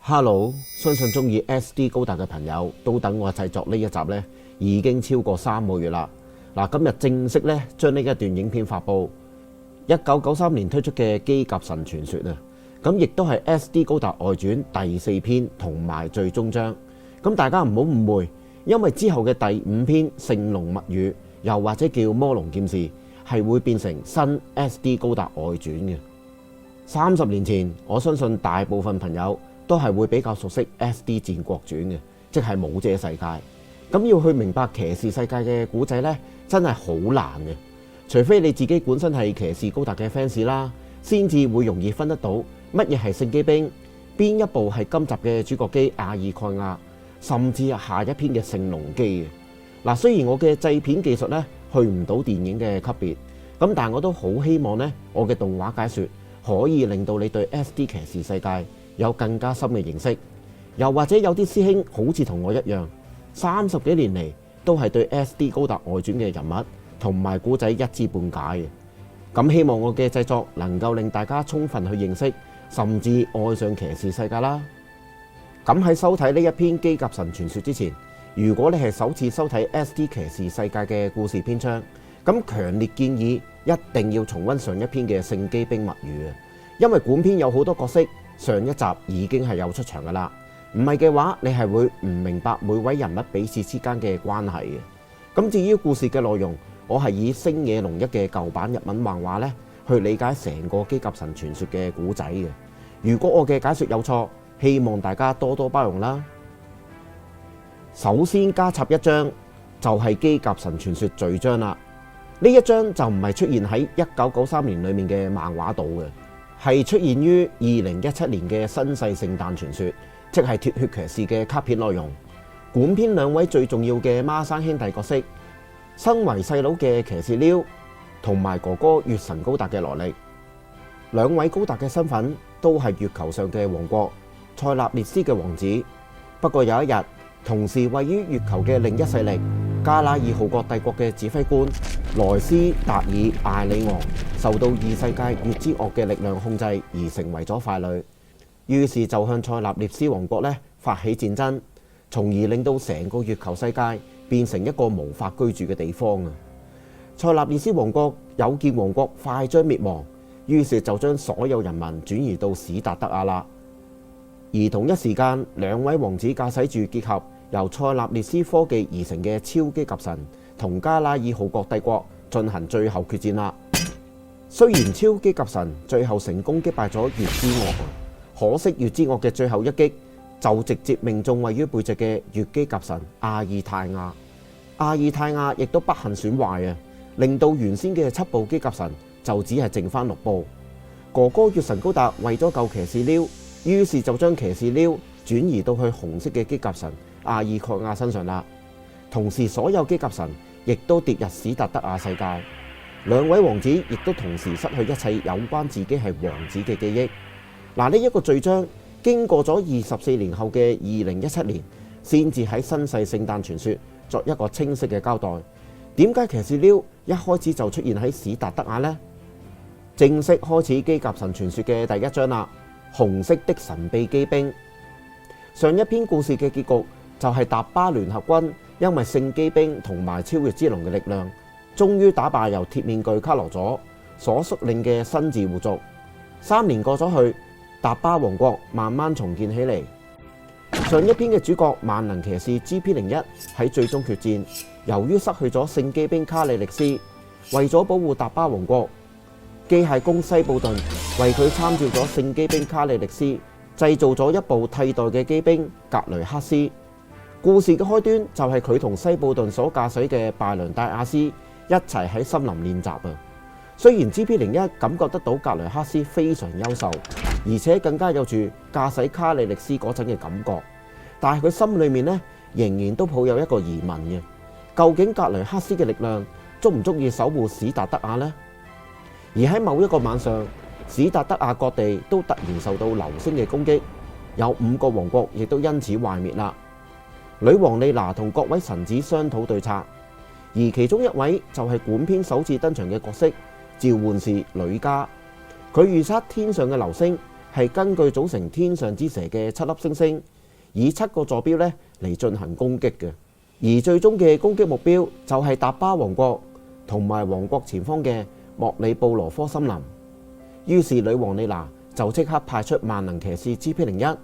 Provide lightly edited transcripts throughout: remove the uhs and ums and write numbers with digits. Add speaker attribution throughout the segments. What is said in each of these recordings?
Speaker 1: Hello，相信中意 SD 高達嘅朋友都等我製作呢一集呢已經超過3個月啦。今日正式呢將呢一段影片發布。1993年推出嘅《機甲神傳說》啊，咁亦都係 SD 高達外傳第4篇同埋最終章。咁大家唔好誤會，因為之後嘅第5篇《聖龍物語》又或者叫《魔龍劍士》係會變成新 SD 高達外傳嘅。30年前，我相信大部分朋友都係會比較熟悉 SD 戰國傳嘅，即係武者世界。咁要去明白騎士世界嘅古仔呢，真係好難嘅。除非你自己本身係騎士高達嘅 fans 啦，先至會容易分得到乜嘢係聖機兵，邊一部係今集嘅主角機阿爾蓋亞，甚至係下一篇嘅聖龍機嘅。雖然我嘅製片技術呢去唔到電影嘅級別，咁但係我都好希望呢，我嘅動畫解說可以令到你對 SD 騎士世界有更加深嘅認識，又或者有啲師兄好似同我一樣，30幾年嚟都係對 SD 高達外傳嘅人物同埋故仔一知半解嘅。咁希望我嘅製作能夠令大家充分去認識，甚至愛上騎士世界啦。咁喺收睇呢一篇《機甲神傳說》之前，如果你係首次收睇 SD 騎士世界嘅故事篇章，咁強烈建議一定要重溫上一篇嘅聖機兵物語啊，因為本篇有好多角色上一集已經係有出場噶啦，唔係嘅話你係會唔明白每位人物彼此之間嘅關係嘅。咁至於故事嘅內容，我係以星野龍一嘅舊版日文漫畫咧去理解成個機甲神傳說嘅古仔嘅。如果我嘅解說有錯，希望大家多多包容啦。首先加插一章就係機甲神傳說序章啦。呢一章就唔係出現喺1993年裏面嘅漫畫度嘅，係出現於2017年嘅新世聖誕傳說，即係鐵血騎士嘅卡片內容。本篇2位最重要嘅孖生兄弟角色，身為細佬嘅騎士溜同埋哥哥月神高達嘅羅力，2位高達嘅身份都係月球上嘅王國塞納列斯嘅王子。不過有一日，同時位於月球嘅另一勢力加拉爾號國帝國嘅指揮官萊斯達爾艾里昂受到異世界月之惡嘅力量控制而成為咗傀儡，於是就向塞納列斯王國發起戰爭，從而令到成個月球世界變成一個無法居住嘅地方啊！塞納列斯王國有見王國快將滅亡，於是就將所有人民轉移到史達德亞啦。而同一時間，2位王子駕駛住結合由塞納列斯科技而成嘅超機甲神同加拉爾號國帝國進行最後決戰啦。雖然超機甲神最後成功擊敗咗月之惡，可惜月之惡嘅最後一擊就直接命中位於背脊嘅月機甲神阿爾泰亞。阿爾泰亞亦都不幸損壞啊，令到原先嘅7部機甲神就只係剩翻6部。哥哥月神高達為咗救騎士溜，於是就將騎士溜轉移到去紅色嘅機甲神阿爾蓋亞身上啦。同時所有機甲神亦都跌入史達德亞世界，2位王子亦都同時失去一切有關自己係王子嘅記憶。呢一個序章經過咗24年後嘅2017年，先至喺新世聖誕傳說作一個清晰嘅交代。點解騎士溜一開始就出現喺史達德亞呢？正式開始機甲神傳說嘅第1章啦，紅色的神秘機兵。上一篇故事嘅結局就係達巴聯合軍因為聖機兵同埋超越之龍嘅力量，終於打敗由鐵面具卡羅佐所率領嘅新自護族。3年過咗去，達巴王國慢慢重建起嚟。上一篇嘅主角萬能騎士 GP01 喺最終決戰，由於失去咗聖機兵卡里力斯，為咗保護達巴王國，機械工西布頓為佢參照咗聖機兵卡里力斯，製造咗一部替代嘅機兵格雷克斯。故事嘅開端就係佢同西布頓所駕駛嘅拜良戴亞斯一齊喺森林練習啊。雖然 GP01 感覺得到格雷克斯非常優秀，而且更加有住駕駛卡里力斯嗰陣嘅感覺，但係佢心裏面仍然都抱有一個疑問嘅，究竟格雷克斯嘅力量足唔足以守護史達德亞呢？而喺某一個晚上，史達德亞各地都突然受到流星嘅攻擊，有5個王國亦都因此壞滅啦。女王莉娜同各位神子商討對策，而其中一位就係本篇首次登場嘅角色召喚士呂嘉。佢預測天上嘅流星係根據組成天上之蛇嘅7粒星星，以7個坐標咧嚟進行攻擊嘅。而最終嘅攻擊目標就係達巴王國同埋王國前方嘅莫里布羅科森林。於是女王莉娜就即刻派出萬能騎士 GP01、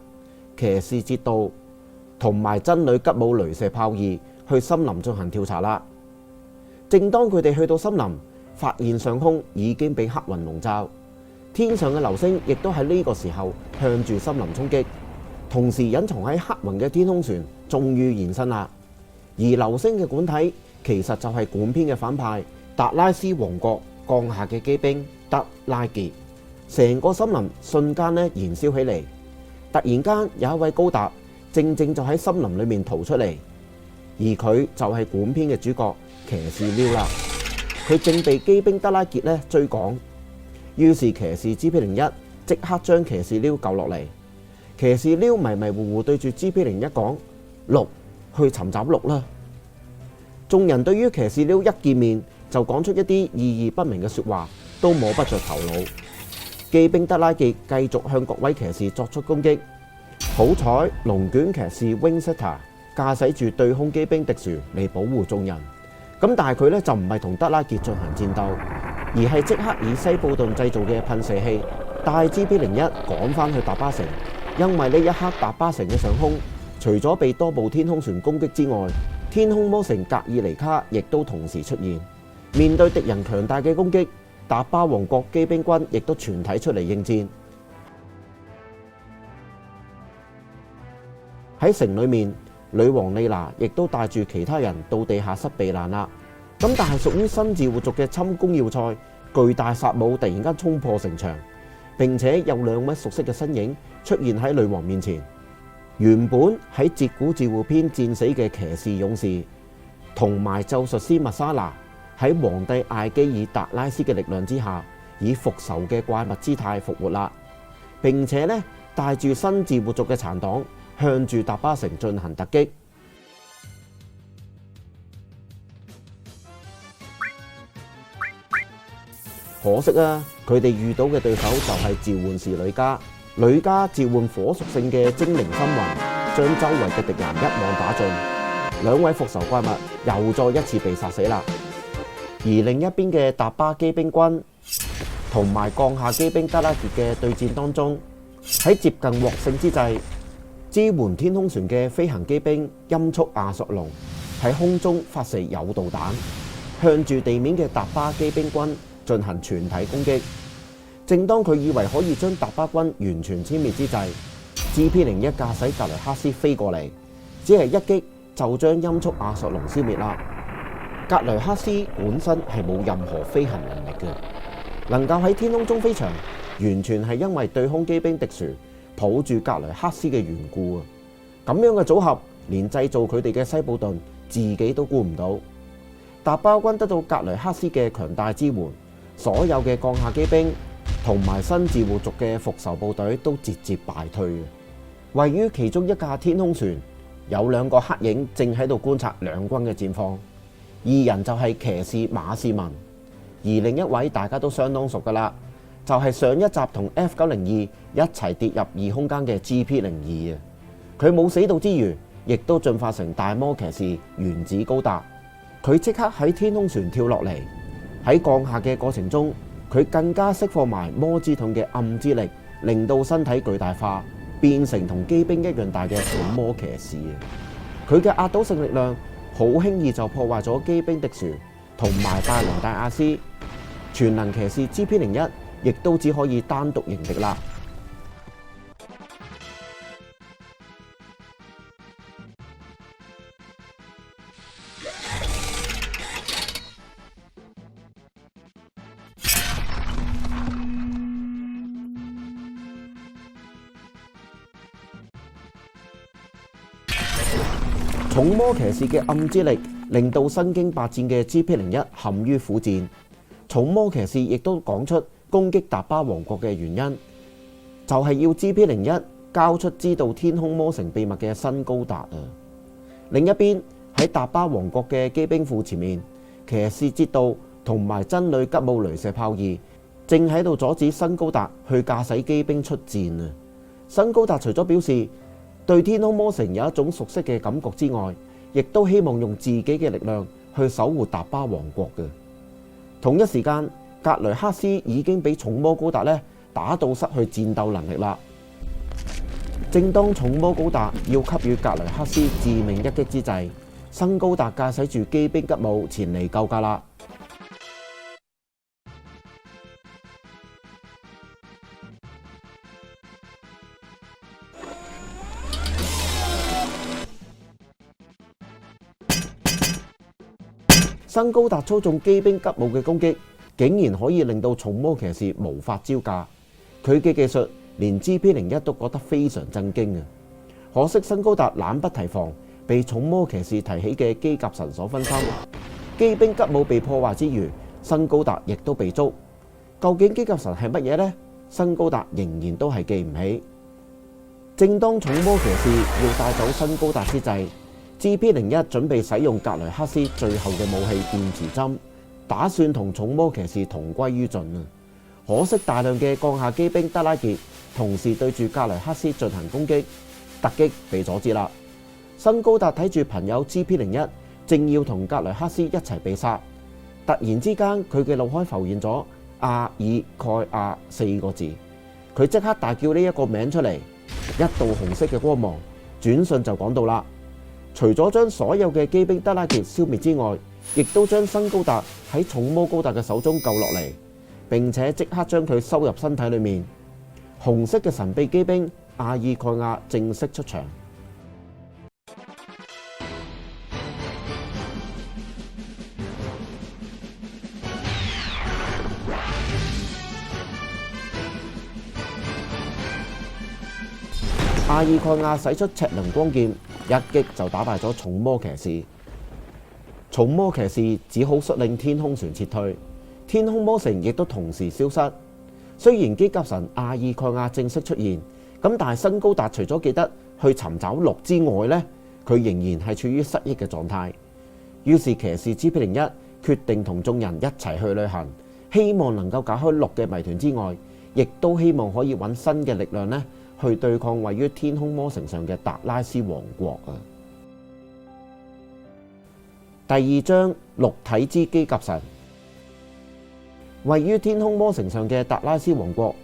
Speaker 1: 騎士節度同埋真女吉姆雷射炮2去森林進行調查啦。正當佢哋去到森林，發現上空已經被黑雲籠罩，天上嘅流星亦都喺呢個時候向住森林衝擊。同時隱藏喺黑雲嘅天空船終於現身啦。而流星嘅管體其實就係管篇嘅反派達拉斯王國降下嘅機兵德拉傑。成個森林瞬間燃燒起嚟。突然間有一位高達正就喺森林裏面逃出嚟，而佢就係管篇嘅主角騎士撩啦。佢正被機兵德拉傑追趕，於是騎士 GP01 即刻將騎士撩救落嚟。騎士撩迷迷糊糊對住 GP01 講：鹿，去尋找鹿啦！眾人對於騎士撩一見面就講出一啲意義不明嘅說話，都摸不着頭腦。機兵德拉傑繼續向各位騎士作出攻擊。好彩龍捲騎士 Wingsetter 駕駛住對空機兵迪殊嚟保護眾人。咁但係佢就唔係同德拉傑進行戰鬥，而係即刻以西布頓製造嘅噴射器帶 GP01 趕返去達巴城。因為呢一刻達巴城嘅上空除咗被多部天空船攻擊之外，天空魔城格爾尼卡亦都同時出現。面對敵人強大嘅攻擊，達巴王國機兵軍亦都全體出嚟應戰。喺城裏面，女王莉娜亦都帶住其他人到地下室避難啦。咁但係屬於新自活族嘅侵攻要塞巨大薩姆突然間衝破城牆，並且有2位熟悉嘅身影出現喺女王面前。原本喺截古自護篇戰死嘅騎士勇士同埋咒術師密莎娜，喺皇帝艾基爾達拉斯嘅力量之下，以復仇嘅怪物姿態復活啦，並且帶住新自活族嘅殘黨向住達巴城進行突擊。可惜啊，佢哋遇到嘅對手就係召喚士呂嘉。呂嘉召喚火屬性嘅精靈心魂，將周圍嘅敵人一網打盡。2位復仇怪物又再一次被殺死啦。而另一邊嘅達巴機兵軍同埋降下機兵德拉傑嘅對戰當中，喺接近獲勝之際，支援天空船嘅飛行機兵音速亞索龍喺空中發射誘導彈，向住地面嘅達巴機兵軍進行全體攻擊。正當佢以為可以將達巴軍完全殲滅之際， GP01 駕駛格雷克斯飛過嚟，只係一擊就將音速亞索龍消滅啦。格雷克斯本身係冇任何飛行能力嘅，能夠喺天空中飛翔，完全係因為對空機兵迪殊抱住格雷克斯嘅緣故啊！咁樣嘅組合，連製造佢哋嘅西布頓自己都估唔到。達巴軍得到格雷克斯嘅強大支援，所有嘅降下機兵同埋新自活族嘅復仇部隊都節節敗退。位於其中一架天空船，有2個黑影正喺度觀察兩軍嘅戰況。2人就係騎士馬士文，而另一位大家都相當熟噶啦，就係上一集同 F902 一齊跌入異空間嘅 GP02 啊！佢冇死到之餘，亦都進化成大魔騎士原子高達。佢即刻喺天空船跳落嚟，喺降下嘅過程中，佢更加釋放埋魔之盾嘅暗之力，令到身體巨大化，變成同機兵一樣大嘅本魔騎士。佢嘅壓倒性力量好輕易就破壞咗機兵迪殊同埋大龍大亞斯，全能騎士 GP01 亦都只可以單獨迎敵啦。重魔騎士嘅暗之力令到身經百戰嘅 GP01 陷於苦戰。重魔騎士亦都講出攻擊達巴王國嘅原因，就係要 GP01 交出知道天空魔城秘密嘅新高達啊！另一邊喺達巴王國嘅機兵庫前面，騎士節度同埋真女吉姆雷射炮2正喺度阻止辛高達去駕駛機兵出戰啊！辛高達除咗表示對天空魔城有一種熟悉嘅感覺之外，亦都希望用自己嘅力量去守護達巴王國嘅。同一時間，格雷克斯已經俾重魔高達打到失去戰鬥能力啦。正當重魔高達要給予格雷克斯致命一擊之際，辛高達駕駛住機兵吉姆前嚟救駕啦。辛高達操縱機兵吉姆嘅攻擊，竟然可以令到重魔騎士無法招架。佢嘅技術連 GP01 都覺得非常震驚啊！可惜辛高達冷不提防，被重魔騎士提起嘅機甲神所分心，機兵吉姆被破壞之餘，辛高達亦都被捉。究竟機甲神係乜嘢呢？辛高達仍然都係記唔起。正當重魔騎士要帶走辛高達之際，GP01 準備使用格雷克斯最後嘅武器電磁針，打算同重魔騎士同歸於盡啊！可惜大量嘅降下機兵德拉傑同時對住格雷克斯進行攻擊，突擊被阻止啦。辛高達睇住朋友 GP01 正要同格雷克斯一齊被殺，突然之間佢嘅腦海浮現咗阿爾蓋亞4個字，佢即刻大叫呢一個名出嚟，一道紅色嘅光芒轉瞬就趕到啦。除咗將所有嘅機兵德拉傑消滅之外，亦都將辛高達喺重魔高達嘅手中救落嚟，並且即刻將佢收入身體裏面。紅色嘅神秘機兵阿爾蓋亞正式出場。阿爾蓋亞使出赤鱗光劍，一擊就打敗咗重魔騎士。重魔騎士只好率領天空船撤退，天空魔城亦都同時消失。雖然機甲神阿爾蓋亞正式出現，咁但係辛高達除咗記得去尋找鹿之外呢，佢仍然係處於失憶嘅狀態。於是騎士 GP01 決定同眾人一齊去旅行，希望能夠解開鹿嘅謎團之外，亦都希望可以揾新嘅力量去對抗位於天空魔城上嘅達拉斯王國啊！第2章鹿體之機甲神。位於天空魔城上嘅達拉斯王國，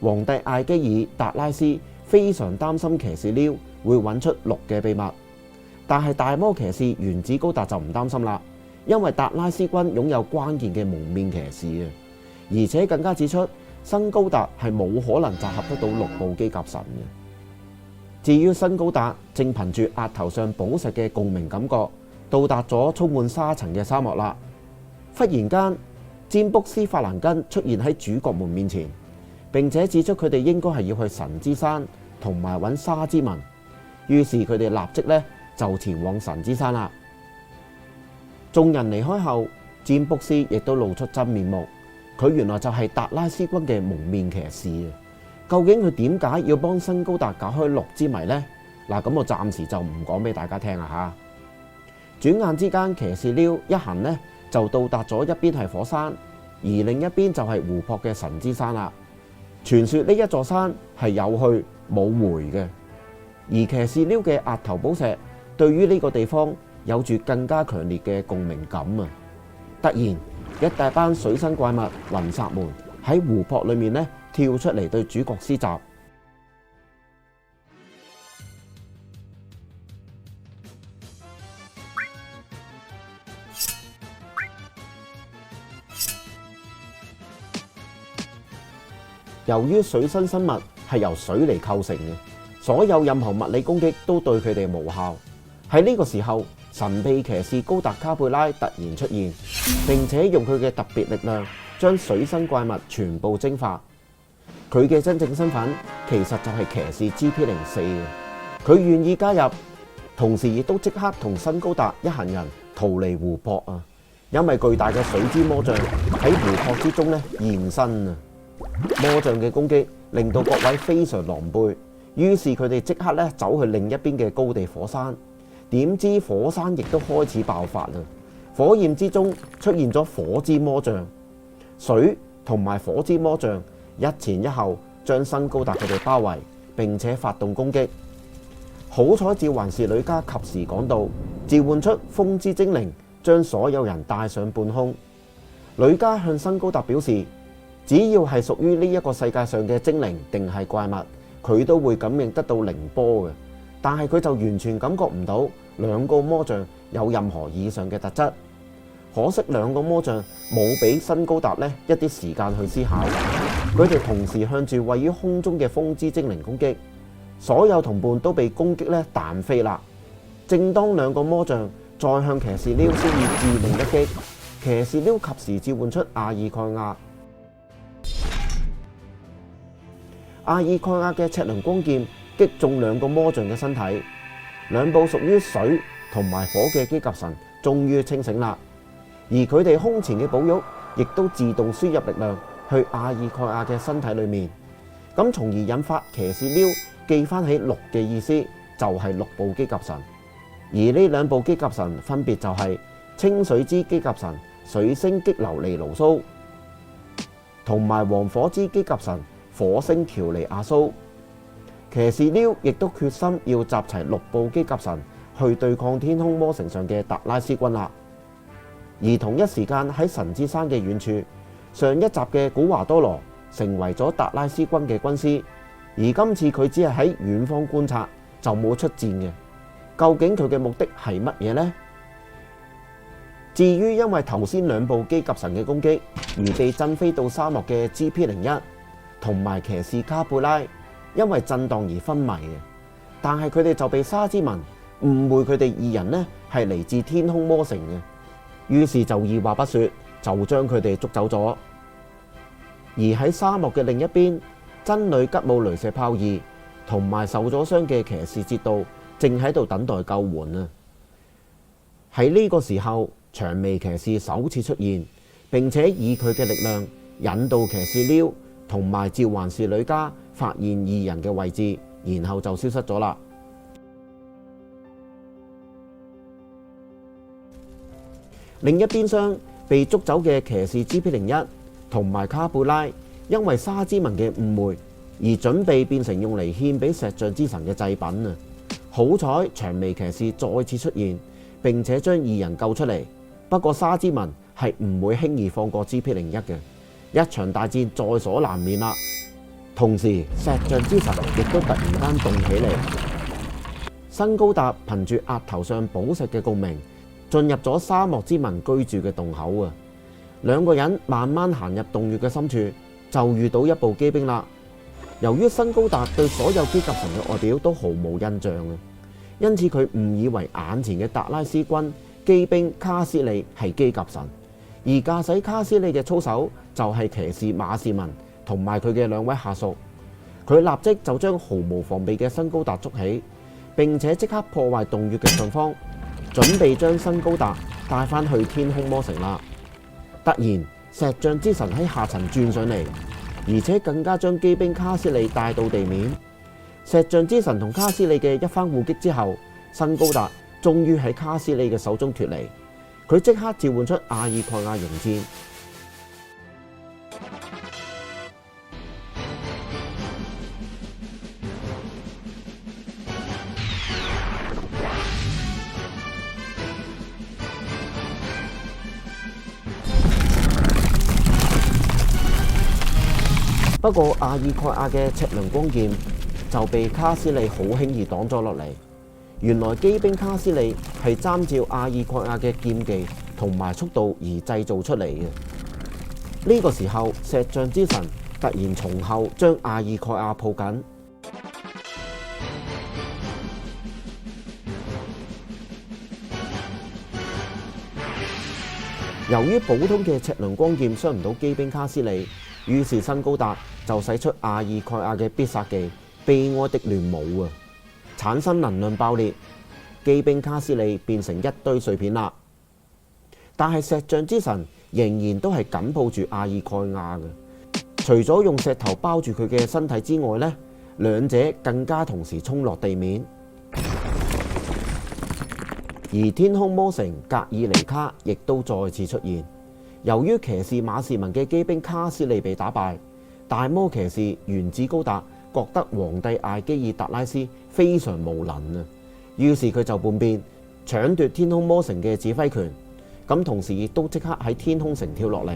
Speaker 1: 皇帝艾基爾達拉斯非常擔心騎士撩會揾出鹿嘅秘密，但係大魔騎士原子高達就唔擔心啦，因為達拉斯軍擁有關鍵嘅蒙面騎士啊，而且更加指出辛高達係冇可能集合得到6部機甲神嘅。至於辛高達正憑住額頭上寶石嘅共鳴感覺，到達咗充滿沙塵嘅沙漠啦。忽然間，占卜師法蘭根出現喺主角們面前，並且指出佢哋應該係要去神之山同埋揾沙之紋。於是佢哋立即就前往神之山啦。眾人離開後，占卜師亦都露出真面目。佢原來就係達拉斯軍嘅蒙面騎士啊！究竟佢點解要幫辛高達解開鹿之謎呢？嗱，咁我暫時就唔講俾大家聽啦嚇。轉眼之間，騎士撩一行就到達咗一邊係火山，而另一邊就係湖泊嘅神之山啦。傳說呢一座山係有去冇回嘅，而騎士撩嘅額頭寶石對於呢個地方有住更加強烈嘅共鳴感啊！突然，一大班水生怪物雲薩們喺湖泊裏面跳出嚟對主角施襲。由於水生生物係由水嚟構成嘅，所有任何物理攻擊都對佢哋無效。喺呢個時候，神秘騎士高達卡佩拉突然出現，並且用佢嘅特別力量將水生怪物全部蒸發。佢嘅真正身份其實就係騎士 GP04 嘅。佢願意加入，同時亦都即刻同辛高達一行人逃離湖泊啊！因為巨大嘅水之魔像喺湖泊之中現身啊！魔像嘅攻擊令到各位非常狼狽，於是佢哋即刻走去另一邊嘅高地火山。點知火山亦都開始爆發啦！火焰之中出現咗火之魔像，水同埋火之魔像一前一後將新高達佢哋包圍，並且發動攻擊。好彩召喚士呂嘉及時趕到，召喚出風之精靈，將所有人帶上半空。呂嘉向新高達表示，只要係屬於呢一個世界上嘅精靈定係怪物，佢都會感應得到靈波嘅。但係佢就完全感覺唔到兩個魔像有任何以上嘅特質。可惜兩個魔像冇俾新高達一啲時間去思考，佢哋同時向住位於空中嘅風之精靈攻擊，所有同伴都被攻擊彈飛啦。正當兩個魔像再向騎士溜施以致命一擊，騎士溜及時召喚出阿爾蓋亞。阿爾蓋亞嘅赤鱗光劍擊中兩個魔像嘅身體，兩部屬於水同埋火嘅機甲神終於清醒啦。而佢哋胸前嘅寶玉亦都自動輸入力量去阿爾蓋亞嘅身體裏面，咁從而引發騎士溜記翻起6嘅意思，就係6部機甲神。而呢兩部機甲神分別就係清水之機甲神水星激流尼盧蘇，同埋黃火之機甲神火星喬尼亞蘇。騎士溜亦都決心要集齊6部機甲神去對抗天空魔城上嘅達拉斯軍啦。而同一時間喺神之山嘅遠處，上一集嘅古華多羅成為咗達拉斯軍嘅軍師，而今次佢只係喺遠方觀察，就冇出戰嘅。究竟佢嘅目的係乜嘢呢？至於因為頭先兩部機甲神嘅攻擊而被震飛到沙漠嘅 GP01 同埋騎士卡貝拉，因為震盪而昏迷嘅，但係佢哋就被沙之文誤會佢哋二人係嚟自天空魔城嘅。於是就二話不說就將佢哋捉走咗。而喺沙漠嘅另一邊，真女吉姆雷射炮2同埋受咗傷嘅騎士捷道正喺度等待救援啊！喺呢個時候，薔薇騎士首次出現，並且以佢嘅力量引導騎士溜同埋召喚士呂嘉發現二人嘅位置，然後就消失咗啦。另一邊廂被捉走嘅騎士 GP01 同埋卡貝拉，因為沙之文嘅誤會而準備變成用嚟獻俾石像之神嘅祭品啊！好彩薔薇騎士再次出現，並且將二人救出嚟。不過沙之文係唔會輕易放過 GP01 嘅，一場大戰在所難免啦。同時石像之神亦都突然間動起嚟，新高達憑住額頭上寶石嘅共鳴，進入咗沙漠之民居住嘅洞口啊！兩個人慢慢行入洞穴嘅深處，就遇到一部機兵啦。由於新高達對所有機甲神嘅外表都毫無印象啊，因此佢誤以為眼前嘅達拉斯軍機兵卡斯利係機甲神，而駕駛卡斯利嘅操手就係騎士馬士文同埋佢嘅2位下屬。佢立即就將毫無防備嘅新高達捉起，並且即刻破壞洞穴嘅上方，準備將新高達帶返去天空魔城啦。突然石像之神喺下層轉上嚟，而且更加將機兵卡斯利帶到地面。石像之神同卡斯利嘅一番互擊之後，新高達終於喺卡斯利嘅手中脫離。佢即刻召喚出阿爾蓋亞迎戰。不過阿爾蓋亞嘅赤鱗光劍就被卡斯利好輕易擋咗落嚟。原來機兵卡斯利係參照阿爾蓋亞嘅劍技同埋速度而製造出嚟嘅。呢個時候石像之神突然從後將阿爾蓋亞抱緊。由於普通嘅赤鱗光劍傷唔到機兵卡斯利，於是新高達就使出阿爾蓋亞嘅必殺技悲哀的亂舞啊！產生能量爆裂，機兵卡斯利變成一堆碎片啦。但係石像之神仍然都係緊抱住阿爾蓋亞嘅，除咗用石頭包住佢嘅身體之外呢，兩者更加同時衝落地面。而天空魔城格爾尼卡亦都再次出現，由於騎士馬士文嘅機兵卡斯利被打敗，大魔騎士原子高達覺得皇帝艾基爾達拉斯非常無能啊，於是佢就叛變，搶奪天空魔城嘅指揮權。咁同時亦都即刻喺天空城跳落嚟，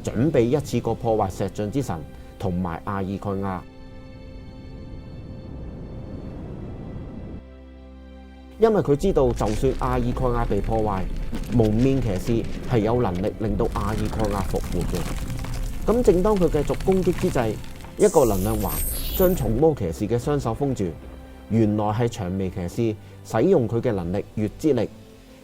Speaker 1: 準備一次過破壞石像之神同埋阿爾蓋亞。因為佢知道，就算阿爾蓋亞被破壞，蒙面騎士係有能力令到阿爾蓋亞復活嘅。咁正當佢繼續攻擊之際，一個能量環將重魔騎士嘅雙手封住。原來係長眉騎士使用佢嘅能力月之力，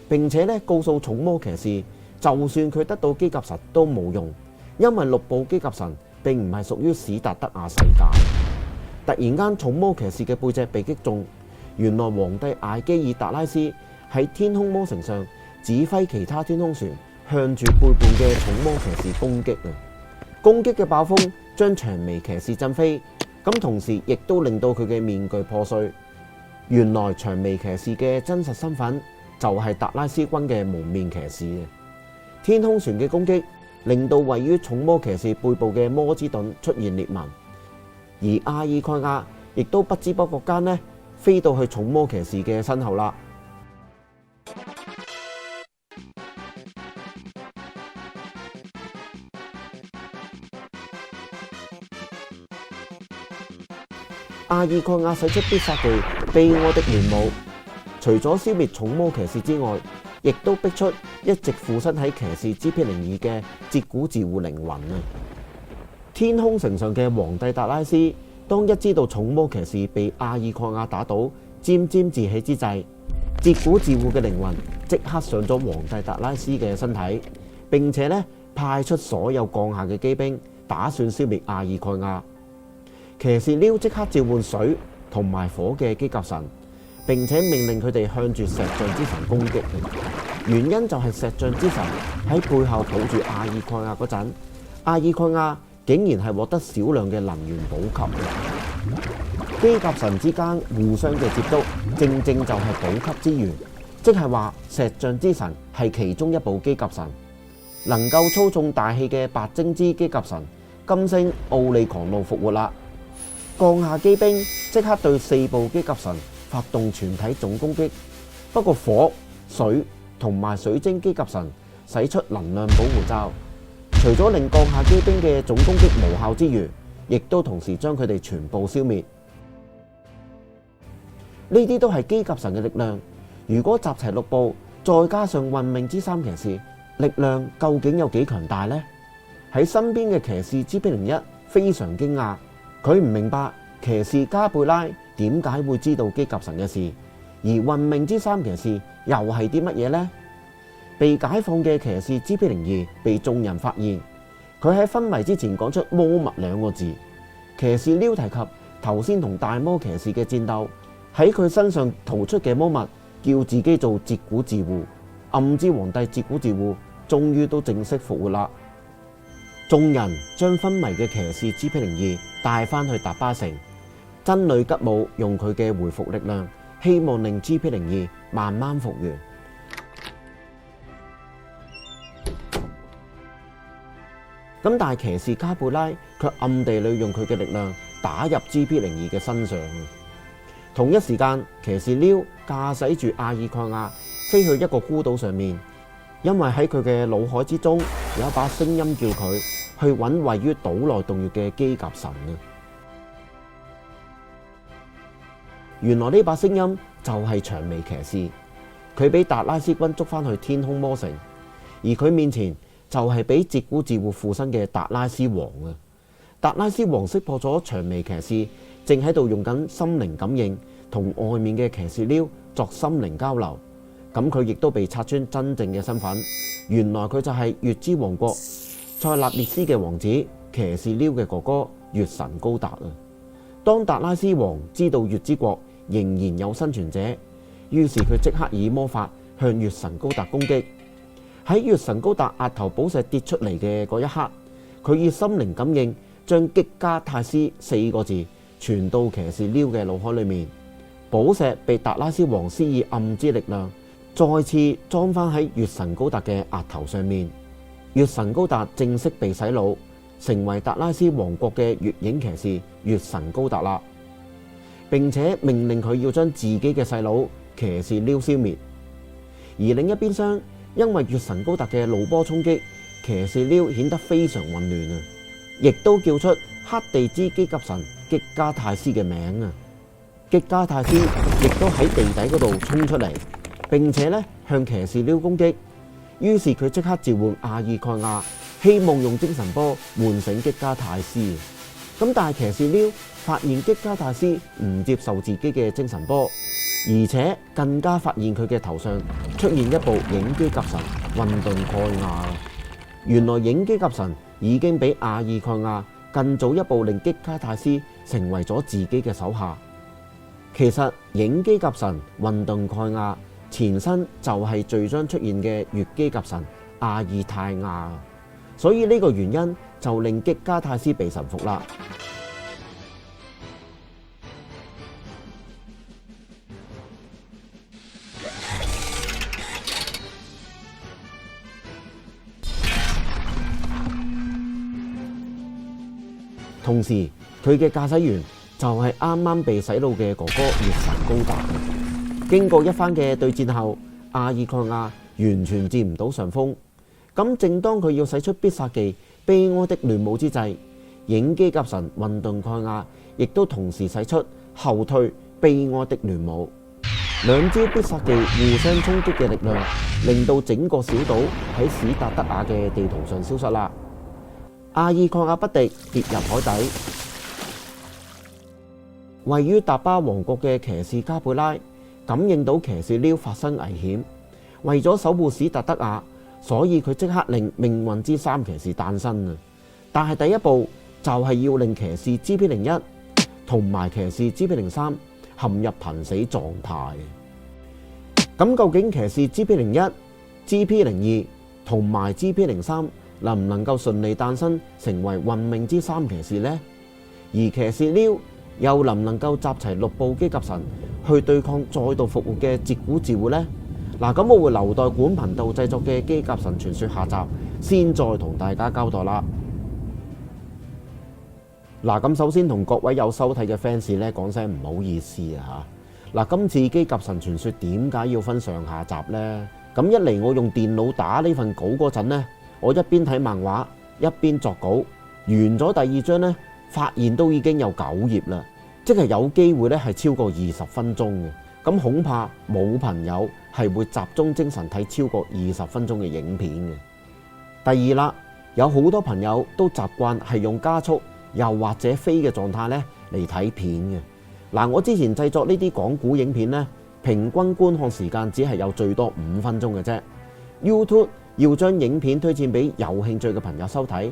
Speaker 1: 並且告訴重魔騎士，就算佢得到機甲神都冇用，因為6部機甲神並唔係屬於史達德亞世界。突然間，重魔騎士嘅背脊被擊中。原來皇帝艾基爾達拉斯喺天空魔城上指揮其他天空船向住背叛嘅重魔騎士攻擊啊！攻擊嘅暴風將長眉騎士震飛，咁同時亦都令到佢嘅面具破碎。原來長眉騎士嘅真實身份就係達拉斯軍嘅蒙面騎士。天空船嘅攻擊令到位於重魔騎士背部嘅魔之盾出現裂紋，而阿爾蓋亞亦都不知不覺間飛到去重魔騎士嘅身後啦。阿爾蓋亞使出必殺技悲哀的亂舞，除咗消滅重魔騎士之外，亦都逼出一直附身喺騎士 GP02嘅截古自護靈魂啊！天空城上嘅皇帝達拉斯，當一知道重魔騎士被阿爾蓋亞打倒，沾沾自喜之際，截古自護嘅靈魂即刻上咗皇帝達拉斯嘅身體，並且派出所有降下嘅機兵，打算消滅阿爾蓋亞。騎士撩即刻召喚水同埋火嘅機甲神，並且命令佢哋向住石像之神攻擊。原因就係石像之神喺背後抱住阿爾蓋亞嗰陣，阿爾蓋亞竟然係獲得少量嘅能源補給。機甲神之間互相嘅接觸，正正就係補給之源，即係話石像之神係其中一部機甲神。能夠操縱大氣嘅白晶之機甲神金星奧利狂怒復活啦！降下機兵即刻對4部機甲神發動全體總攻擊，不過火、水同埋水晶機甲神使出能量保護罩，除咗令降下機兵嘅總攻擊無效之餘，亦都同時將佢哋全部消滅。呢啲都係機甲神嘅力量，如果集齊6部，再加上運命之3騎士，力量究竟有幾強大呢？喺身邊嘅騎士 GP01非常驚訝。佢唔明白騎士加貝拉點解會知道機甲神嘅事，而運命之3騎士又係啲乜嘢呢？被解放嘅騎士 GP02被眾人發現，佢喺昏迷之前講出魔物2個字。騎士撩提及頭先同大魔騎士嘅戰鬥，喺佢身上逃出嘅魔物叫自己做截古自護，暗之皇帝截古自護終於都正式復活啦。眾人將昏迷嘅騎士 GP02帶返去達巴城，真女吉姆用佢嘅回復力量，希望令 GP02慢慢復原。咁但係騎士加貝拉卻暗地裏用佢嘅力量打入 GP02嘅身上。同一時間，騎士撩駕駛住阿爾蓋亞飛去一個孤島上面，因為喺佢嘅腦海之中有一把聲音叫佢去揾位於島內洞穴嘅機甲神啊！原來呢把聲音就係長眉騎士，佢俾達拉斯軍捉翻去天空魔城，而佢面前就係俾截古自護附身嘅達拉斯王啊！達拉斯王識破咗長眉騎士，正喺度用緊心靈感應同外面嘅騎士撩作心靈交流，咁佢亦都被拆穿真正嘅身份，原來佢就係月之王國塞納列斯嘅王子，騎士撩嘅哥哥月神高達啊！當達拉斯王知道月之國仍然有生存者，於是佢即刻以魔法向月神高達攻擊。喺月神高達額頭寶石跌出嚟嘅嗰一刻，佢以心靈感應將擊加泰斯4個字傳到騎士撩嘅腦海裏面。寶石被達拉斯王施以暗之力量，再次裝翻喺月神高達嘅額頭上面。月神高達正式被洗腦，成為達拉斯王國嘅月影騎士月神高達啦，並且命令佢要將自己嘅細佬騎士溜消滅。而另一邊廂，因為月神高達嘅怒波衝擊，騎士溜顯得非常混亂啊，亦都叫出黑地之機甲神吉加泰斯嘅名啊。吉加泰斯亦都喺地底嗰度衝出嚟，並且咧向騎士溜攻擊。於是佢即刻召喚阿爾蓋亞，希望用精神波喚醒吉加泰斯。咁但係騎士溜發現吉加泰斯唔接受自己嘅精神波，而且更加發現佢嘅頭上出現一部影機甲神混沌蓋亞。原來影機甲神已經比阿爾蓋亞更早一步令吉加泰斯成為咗自己嘅手下。其實影機甲神混沌蓋亞前身就係序章出現嘅月機甲神阿爾泰亞，所以呢個原因就令吉加泰斯被臣服啦。同時佢嘅駕駛員就係啱啱被洗腦嘅哥哥月神高達。經過一番嘅對戰後，阿爾蓋亞完全佔唔到上風。咁正當佢要使出必殺技悲哀的亂舞之際，影機甲神混沌蓋亞亦都同時使出後退悲哀的亂舞。兩招必殺技互相衝擊嘅力量，令到整個小島喺史達德亞嘅地圖上消失啦。阿爾蓋亞不敵，跌入海底。位於達巴王國嘅騎士加貝拉感應到騎士溜發生危險，為咗守護史達德亞，所以佢即刻令命運之三騎士誕生啊！但係第一步就係要令騎士 GP01 同埋騎士 GP03陷入瀕死狀態。咁究竟騎士 GP01、GP02同埋 GP03能唔能夠順利誕生成為運命之三騎士呢？而騎士溜又能唔能夠集齊6部機甲神去對抗再度復活嘅截古自會呢？嗱，咁我會留待本頻道製作嘅機甲神傳說下集先再同大家交代啦。嗱，咁首先同各位有收睇嘅 fans 咧講聲唔好意思啊嚇。嗱，今次機甲神傳說點解要分上下集呢？咁一嚟我用電腦打呢份稿嗰陣呢，我一邊睇漫畫一邊作稿，完咗第二章呢，發現都已經有9頁啦，即係有機會咧係超過20分鐘嘅。咁恐怕冇朋友係會集中精神睇超過20分鐘嘅影片嘅。第二啦，有好多朋友都習慣係用加速又或者飛嘅狀態咧嚟睇片嘅。嗱，我之前製作呢啲講古影片咧，平均觀看時間只係有最多5分鐘嘅啫。YouTube 要將影片推薦俾有興趣嘅朋友收睇，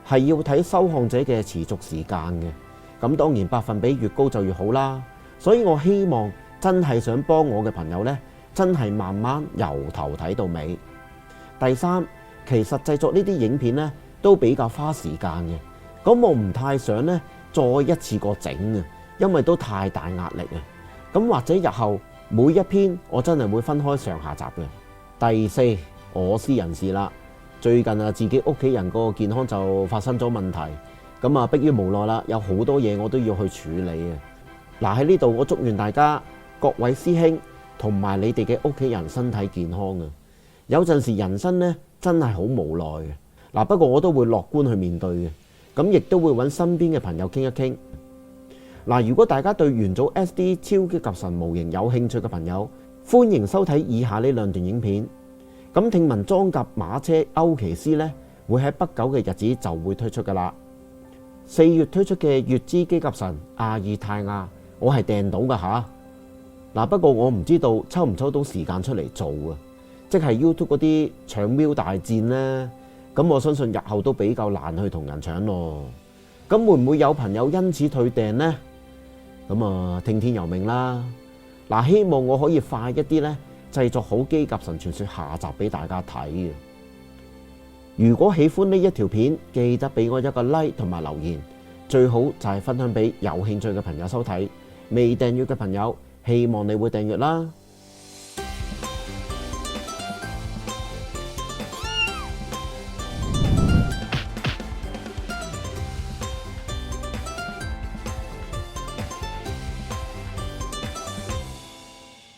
Speaker 1: 係要睇收看者嘅持續時間嘅。咁當然百分比越高就越好啦。所以我希望真係想幫我嘅朋友呢，真係慢慢由頭睇到尾。第三，其實製作呢啲影片呢都比較花時間嘅。咁我唔太想呢再一次過整啊，因為都太大壓力啊。咁或者日後每一篇我真係會分開上下集嘅。第四，我私人事啦。最近啊，自己屋企人個健康就發生咗問題，咁啊迫於無奈啦，有好多嘢我都要去處理嘅。嗱，喺呢度我祝願大家各位師兄同埋你哋嘅屋企人身體健康啊！有陣時人生呢真係好無奈嘅。嗱，不過我都會樂觀去面對嘅，咁亦都會揾身邊嘅朋友傾一傾。嗱，如果大家對元祖 SD 超級甲神模型有興趣嘅朋友，歡迎收睇以下呢2段影片。咁聽聞裝甲馬車歐奇斯呢會喺不久嘅日子就會推出噶啦。4月推出嘅月之機甲神阿爾泰亞，我係訂到噶吓。嗱，不過我唔知道抽唔抽到時間出嚟做啊，即係 YouTube 嗰啲搶喵大戰呢。咁我相信日後都比較難去同人搶咯。咁會唔會有朋友因此退訂呢？咁啊，聽天由命啦。嗱，希望我可以快一啲呢，製作好機甲神傳說下集俾大家睇嘅。如果喜歡呢一條片，記得俾我一個 like 同埋留言，最好就係分享俾有興趣嘅朋友收睇。未訂閱嘅朋友，希望你會訂閱啦。